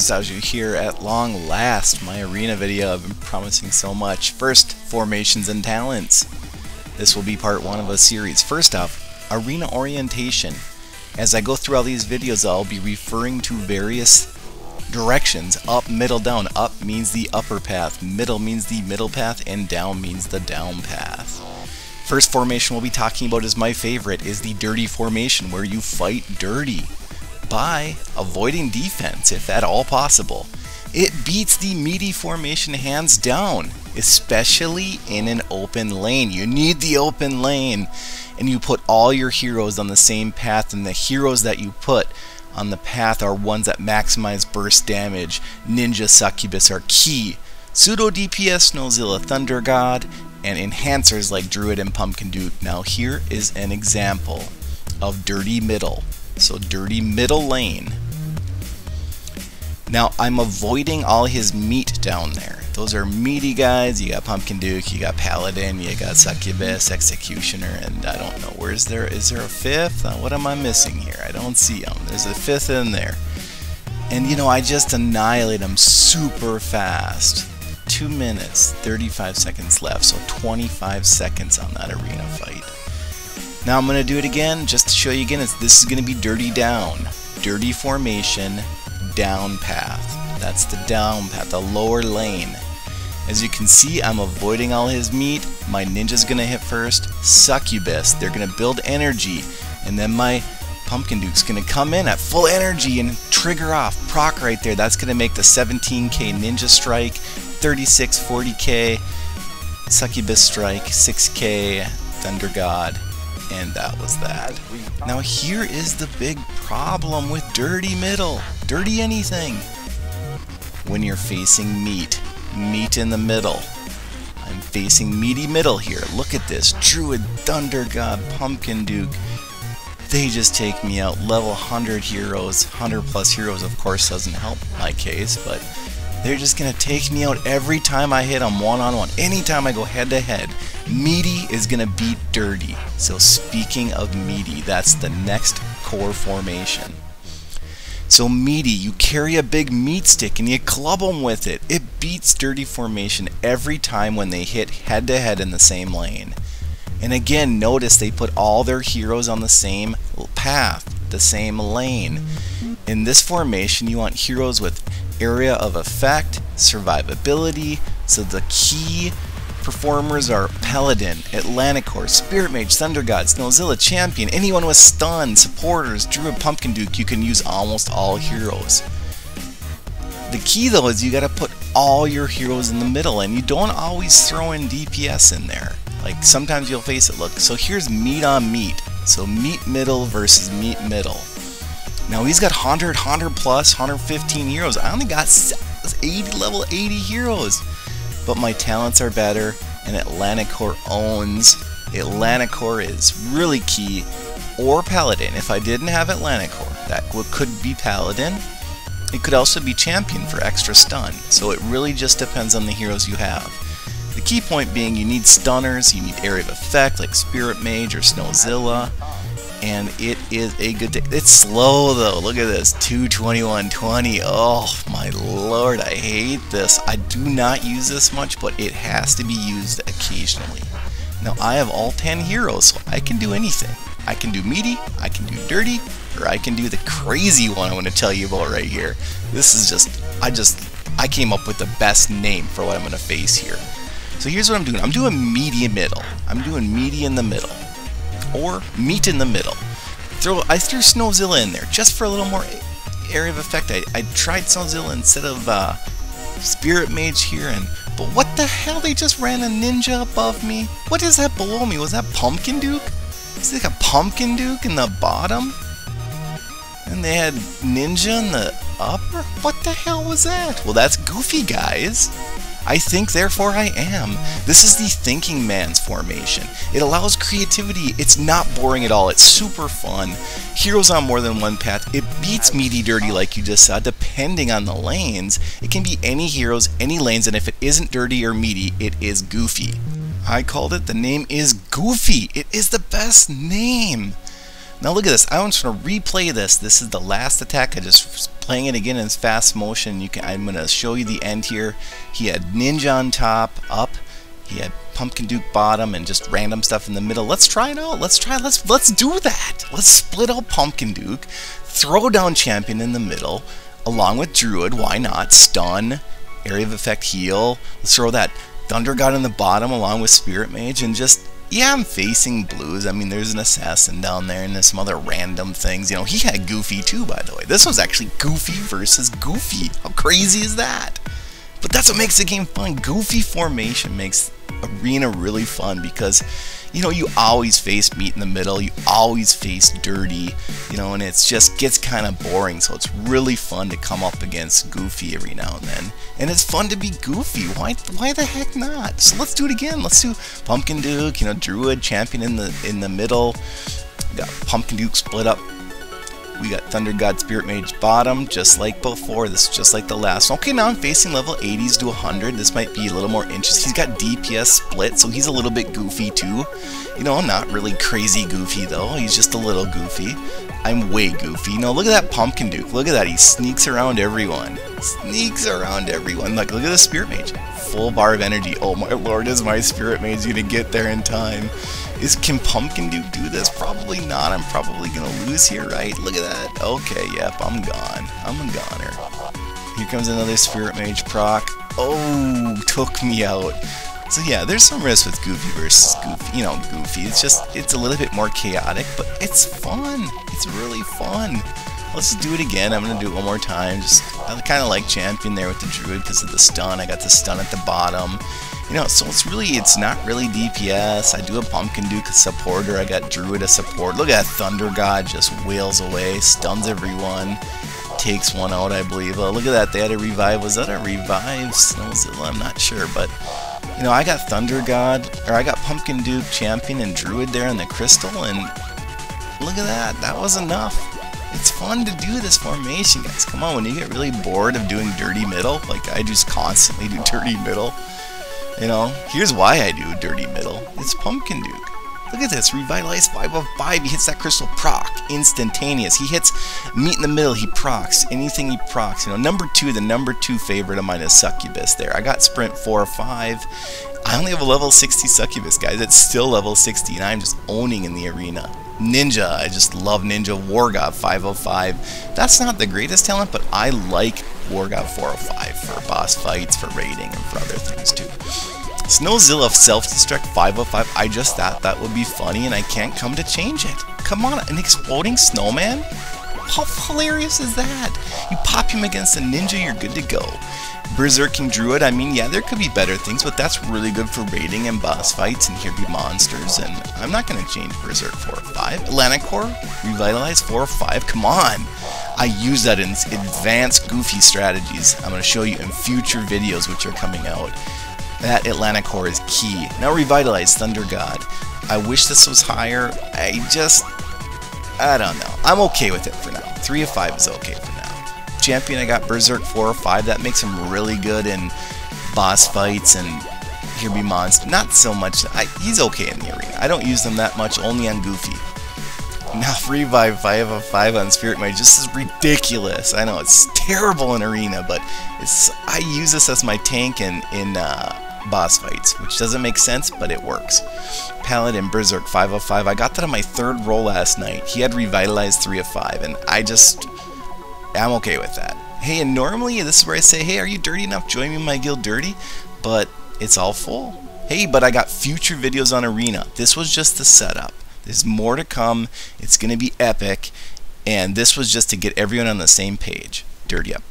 Distaggio here at long last. My arena video I've been promising so much. First, formations and talents. This will be part 1 of a series. First off, arena orientation. As I go through all these videos, I'll be referring to various directions. Up, middle, down. Up means the upper path, middle means the middle path, and down means the down path. First formation we'll be talking about is my favorite, is the dirty formation, where you fight dirty by avoiding defense, if at all possible. It beats the meaty formation hands down, especially in an open lane. You need the open lane, and you put all your heroes on the same path, and the heroes that you put on the path are ones that maximize burst damage. Ninja, Succubus are key. Pseudo DPS, Snowzilla, Thunder God, and enhancers like Druid and Pumpkin Duke. Now here is an example of dirty middle. So dirty middle lane. Now I'm avoiding all his meat down there. Those are meaty guys. You got Pumpkin Duke, you got Paladin, you got Succubus, Executioner, and I don't know, is there a 5th? What am I missing here? I don't see him. There's a 5th in there. And you know, I just annihilate him super fast. 2 minutes, 35 seconds left, so 25 seconds on that arena fight. Now I'm going to do it again, just to show you again, this is going to be dirty down. Dirty formation, down path. That's the down path, the lower lane. As you can see, I'm avoiding all his meat. My ninja's going to hit first. Succubus, they're going to build energy. And then my Pumpkin Duke's going to come in at full energy and trigger off. Proc right there. That's going to make the 17k ninja strike, 36, 40k Succubus strike, 6k Thunder God. And that was that. Now here is the big problem with dirty middle. Dirty anything. When you're facing meat in the middle. I'm facing meaty middle here. Look at this. Druid, Thunder God, Pumpkin Duke. They just take me out. Level 100 heroes. 100 plus heroes of course doesn't help my case, but they're just going to take me out every time I hit them one-on-one. Anytime I go head-to-head, meaty is going to beat dirty. So speaking of meaty, that's the next core formation. So meaty, you carry a big meat stick and you club them with it. It beats dirty formation every time when they hit head-to-head in the same lane. And again, notice they put all their heroes on the same path, the same lane. In this formation, you want heroes with area of effect, survivability, so the key performers are Paladin, Atlanticor, Spirit Mage, Thunder God, Snowzilla, Champion, anyone with stun, supporters, Druid, Pumpkin Duke. You can use almost all heroes. The key though is you gotta put all your heroes in the middle, and you don't always throw in DPS in there. Like sometimes you'll face it. Look, so here's meat on meat. So meat middle versus meat middle. Now he's got 100 plus, 115 heroes. I only got 80 level 80 heroes. But my talents are better, and Atlanticor owns. Atlanticor is really key. Or Paladin. If I didn't have Atlanticor, that could be Paladin. It could also be Champion for extra stun. So it really just depends on the heroes you have. The key point being you need stunners, you need area of effect like Spirit Mage or Snowzilla. And it is a good day. It's slow though. Look at this. 221.20. Oh my lord, I hate this. I do not use this much, but it has to be used occasionally. Now I have all 10 heroes, so I can do anything. I can do meaty, I can do dirty, or I can do the crazy one I'm going to tell you about right here. This is I came up with the best name for what I'm going to face here. So here's what I'm doing. I'm doing meaty middle. I'm doing meaty in the middle. Or meat in the middle. I threw Snowzilla in there just for a little more area of effect. I tried Snowzilla instead of Spirit Mage here, but what the hell? They just ran a ninja above me. What is that below me? Was that Pumpkin Duke? Is it like a Pumpkin Duke in the bottom? And they had ninja in the upper? What the hell was that? Well, that's goofy, guys. I think, therefore I am. This is the thinking man's formation. It allows creativity. It's not boring at all. It's super fun. Heroes on more than one path. It beats meaty dirty like you just saw, depending on the lanes. It can be any heroes, any lanes, and if it isn't dirty or meaty, it is goofy. I called it. The name is Goofy. It is the best name. Now look at this. I want to replay this. This is the last attack. I just was playing it again in fast motion. I'm going to show you the end here. He had Ninja on top, up. He had Pumpkin Duke bottom, and just random stuff in the middle. Let's try it out. Let's do that. Let's split out Pumpkin Duke, throw down Champion in the middle, along with Druid. Why not? Stun, Area of Effect, heal. Let's throw that Thunder God in the bottom along with Spirit Mage, and just, yeah, I'm facing blues. I mean, there's an Assassin down there, and there's some other random things. You know, he had Goofy too, by the way. This was actually Goofy versus Goofy. How crazy is that? But that's what makes the game fun. Goofy formation makes Arena really fun because, you know, you always face Meat in the middle, you always face Dirty, you know, and it's just gets kind of boring. So it's really fun to come up against Goofy every now and then, and it's fun to be Goofy. Why the heck not? So let's do it again. Let's do Pumpkin Duke, you know, Druid, Champion in the middle. We got Pumpkin Duke split up. We got Thunder God, Spirit Mage bottom, just like before. This is just like the last one. Okay, now I'm facing level 80s to 100. This might be a little more interesting. He's got DPS split, so he's a little bit goofy too. You know, not really crazy goofy though. He's just a little goofy. I'm way goofy. No, look at that Pumpkin Duke. Look at that. He sneaks around everyone. Sneaks around everyone. Look at the Spirit Mage. Full bar of energy. Oh my lord, is my Spirit Mage gonna get there in time? Can Pumpkin Duke do this? Probably not. I'm probably gonna lose here, right? Look at that. Okay, yep, I'm gone. I'm a goner. Here comes another Spirit Mage proc. Oh, took me out. So yeah, there's some risk with Goofy versus Goofy. You know, Goofy. It's a little bit more chaotic, but it's fun. It's really fun. Let's do it again. I'm gonna do it one more time. I kind of like Champion there with the Druid because of the stun. I got the stun at the bottom. You know, so it's not really DPS. I do a Pumpkin Duke a supporter. I got Druid a support. Look at that Thunder God just wails away, stuns everyone, takes one out, I believe. Look at that. They had a revive. Was that a revive? Snowzilla? I'm not sure, but you know, I got Thunder God, or I got Pumpkin Duke, Champion, and Druid there in the crystal, and look at that. That was enough. It's fun to do this formation, guys. Come on, when you get really bored of doing dirty middle, like I just constantly do dirty middle. You know, here's why I do dirty middle. It's Pumpkin Duke. Look at this, revitalize 5 of 5. He hits that crystal proc, instantaneous. He hits Meat in the middle, he procs. Anything he procs. You know, the number 2 favorite of mine is Succubus there. I got Sprint 4 or 5. I only have a level 60 Succubus, guys. It's still level 60, and I'm just owning in the arena. Ninja, I just love Ninja. War God 505. That's not the greatest talent, but I like War God 405 for boss fights, for raiding, and for other things too. Snowzilla Self-Destruct 505. I just thought that would be funny, and I can't come to change it. Come on, an exploding snowman? How hilarious is that? You pop him against a ninja, you're good to go. Berserking Druid, I mean, yeah, there could be better things, but that's really good for raiding and boss fights, and here be monsters, and I'm not going to change Berserk 4 or 5. Atlanticor, Revitalize 4 or 5, come on! I use that in advanced goofy strategies I'm going to show you in future videos which are coming out. That Atlanticor is key. Now Revitalize Thunder God. I wish this was higher. I don't know. I'm okay with it for now. 3 of 5 is okay for now. Champion, I got Berserk 4 or 5. That makes him really good in boss fights and here be monsters. Not so much. He's okay in the arena. I don't use them that much, only on Goofy. Now Revive 5 of 5 on Spirit Mage. This is ridiculous. I know it's terrible in arena, but I use this as my tank in boss fights, which doesn't make sense, but it works. Paladin Berserk 5 of 5. I got that on my 3rd roll last night. He had Revitalized 3 of 5, and I'm okay with that. Hey, and normally this is where I say, hey, are you dirty enough? Join me in my guild dirty, but it's all full. Hey, but I got future videos on arena. This was just the setup. There's more to come. It's going to be epic, and this was just to get everyone on the same page. Dirty up.